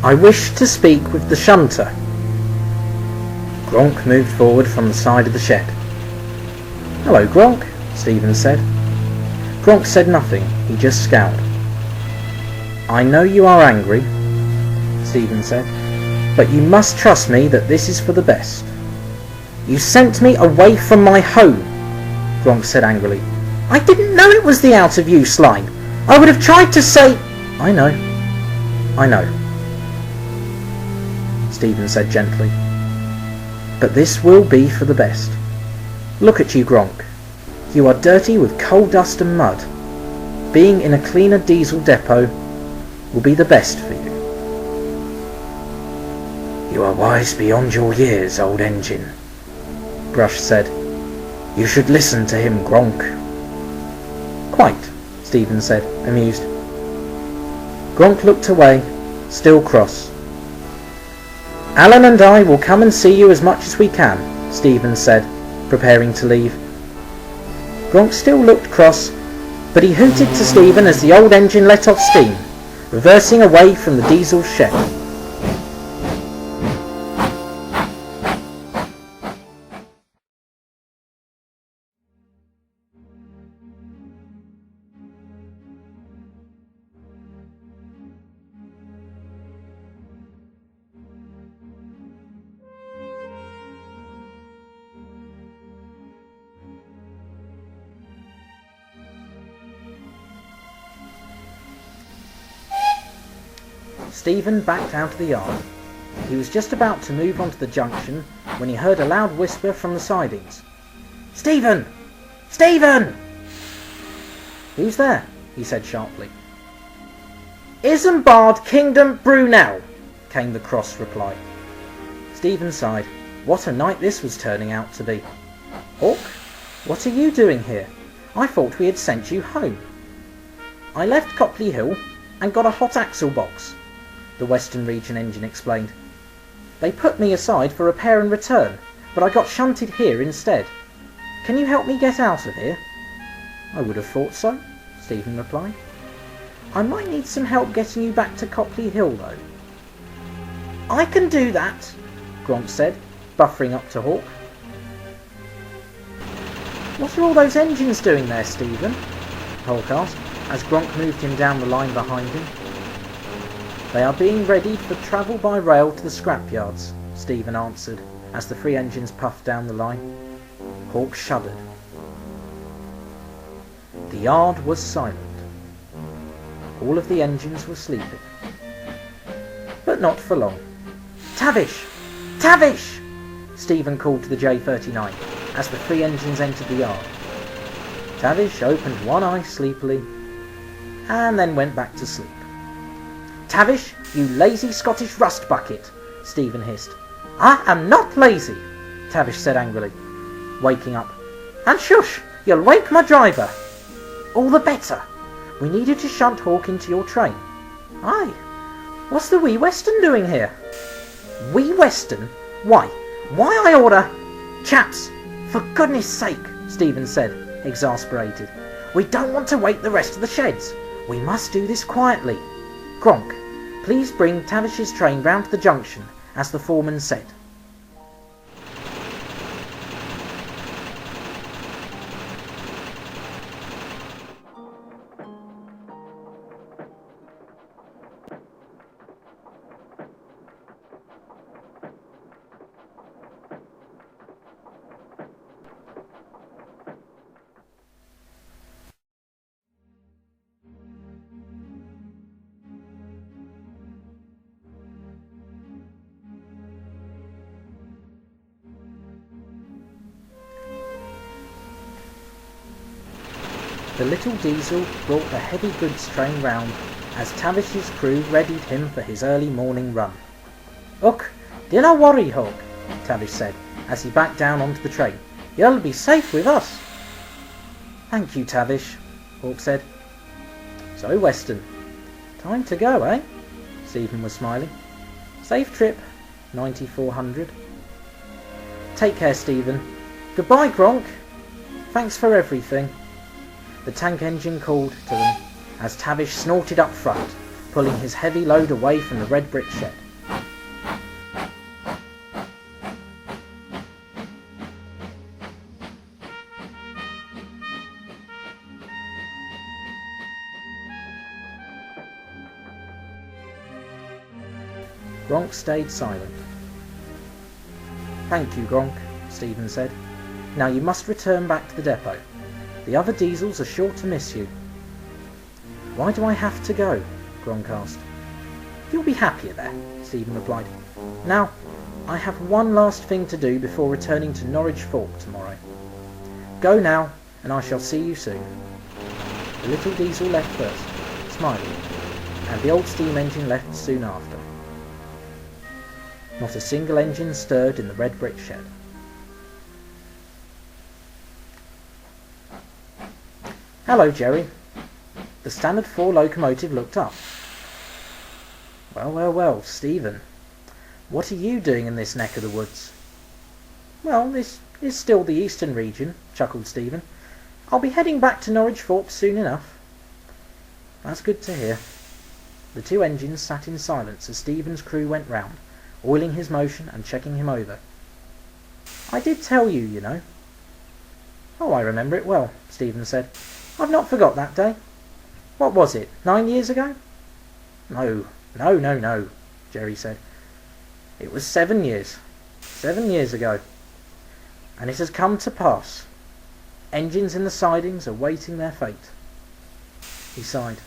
I wish to speak with the shunter. Gronk moved forward from the side of the shed. Hello, Gronk, Stephen said. Gronk said nothing, he just scowled. I know you are angry, Stephen said, but you must trust me that this is for the best. You sent me away from my home, Gronk said angrily. I didn't know it was the out of use line. I would have tried to say... I know, Stephen said gently. But this will be for the best. Look at you, Gronk. You are dirty with coal dust and mud. Being in a cleaner diesel depot will be the best for you. You are wise beyond your years, old engine, Brush said. You should listen to him, Gronk. Quite, Stephen said, amused. Gronk looked away, still cross. Alan and I will come and see you as much as we can, Stephen said, preparing to leave. Gronk still looked cross, but he hooted to Stephen as the old engine let off steam, reversing away from the diesel shed. Stephen backed out of the yard. He was just about to move onto the junction when he heard a loud whisper from the sidings. Stephen! Stephen! Who's there? He said sharply. Isambard Kingdom Brunel, came the cross reply. Stephen sighed. What a night this was turning out to be. Hawk, what are you doing here? I thought we had sent you home. I left Copley Hill and got a hot axle box, the Western Region engine explained. They put me aside for repair and return, but I got shunted here instead. Can you help me get out of here? I would have thought so, Stephen replied. I might need some help getting you back to Copley Hill though. I can do that, Gronk said, buffering up to Hawk. What are all those engines doing there, Stephen? Hawk asked, as Gronk moved him down the line behind him. They are being readied for travel by rail to the scrapyards, Stephen answered, as the three engines puffed down the line. Hawk shuddered. The yard was silent. All of the engines were sleeping. But not for long. "Tavish! Tavish!" Stephen called to the J-39 as the 3 engines entered the yard. Tavish opened one eye sleepily and then went back to sleep. "Tavish, you lazy Scottish rust bucket!" Stephen hissed. "I am not lazy," Tavish said angrily, waking up. "And shush, you'll wake my driver." "All the better. We need you to shunt Hawk into your train." "Aye. What's the Wee Western doing here?" "Wee Western? Why I order—" "Chaps, for goodness sake," Stephen said, exasperated. "We don't want to wake the rest of the sheds. We must do this quietly. Gronk, please bring Tavish's train round to the junction, as the foreman said." The little diesel brought the heavy goods train round as Tavish's crew readied him for his early morning run. "Look, dinna worry, Hawk," Tavish said as he backed down onto the train. "You'll be safe with us." "Thank you, Tavish," Hawk said. "So, Weston, time to go, eh?" Stephen was smiling. "Safe trip, 9400. Take care, Stephen. Goodbye, Gronk. Thanks for everything." The tank engine called to them as Tavish snorted up front, pulling his heavy load away from the red brick shed. Gronk stayed silent. "Thank you, Gronk," Stephen said. "Now you must return back to the depot. The other diesels are sure to miss you." "Why do I have to go?" Gronk asked. "You'll be happier there," Stephen replied. "Now, I have one last thing to do before returning to Norwich Fork tomorrow. Go now, and I shall see you soon." The little diesel left first, smiling, and the old steam engine left soon after. Not a single engine stirred in the red brick shed. "Hello, Jerry." The Standard 4 locomotive looked up. Well, Stephen. What are you doing in this neck of the woods?" "Well, this is still the eastern region," chuckled Stephen. "I'll be heading back to Norwich Fork soon enough." "That's good to hear." The 2 engines sat in silence as Stephen's crew went round, oiling his motion and checking him over. "I did tell you, you know." "Oh, I remember it well," Stephen said. "I've not forgot that day. What was it, 9 years ago?" No, Jerry said. "It was 7 years. 7 years ago. And it has come to pass. Engines in the sidings are waiting their fate." He sighed.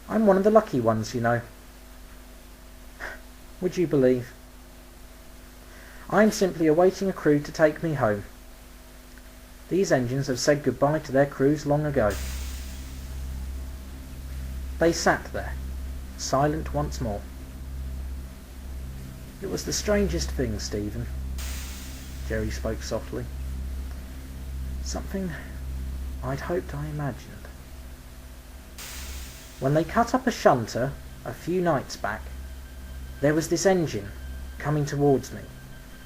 "I'm one of the lucky ones, you know. Would you believe? I'm simply awaiting a crew to take me home. These engines have said goodbye to their crews long ago." They sat there, silent once more. "It was the strangest thing, Stephen." Jerry spoke softly. "Something I'd hoped I imagined. When they cut up a shunter a few nights back, there was this engine coming towards me.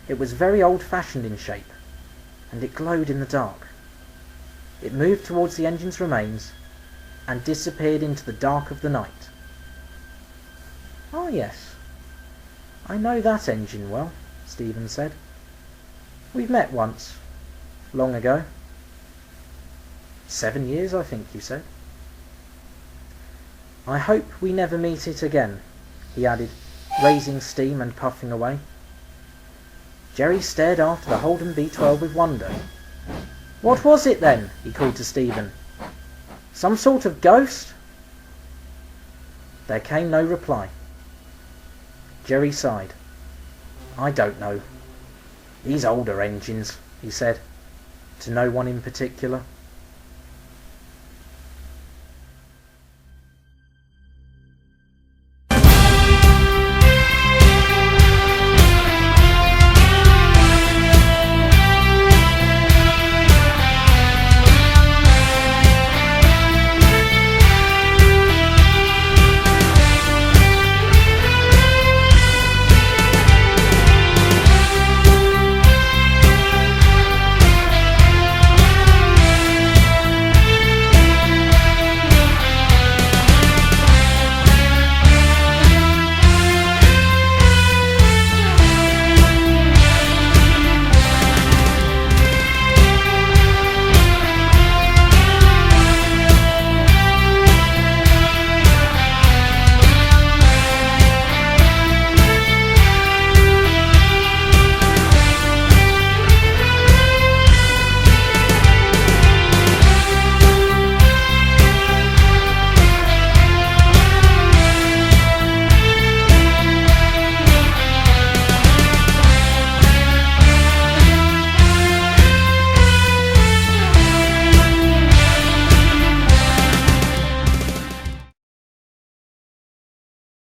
It was very old-fashioned in shape, and it glowed in the dark. It moved towards the engine's remains and disappeared into the dark of the night." "Oh yes, I know that engine well," Stephen said. "We've met once, long ago. 7 years, I think you said." "I hope we never meet it again," he added, raising steam and puffing away. Jerry stared after the Holden B-12 with wonder. "What was it then?" he called to Stephen. "Some sort of ghost?" There came no reply. Jerry sighed. I don't know. These older engines, he said, to no one in particular.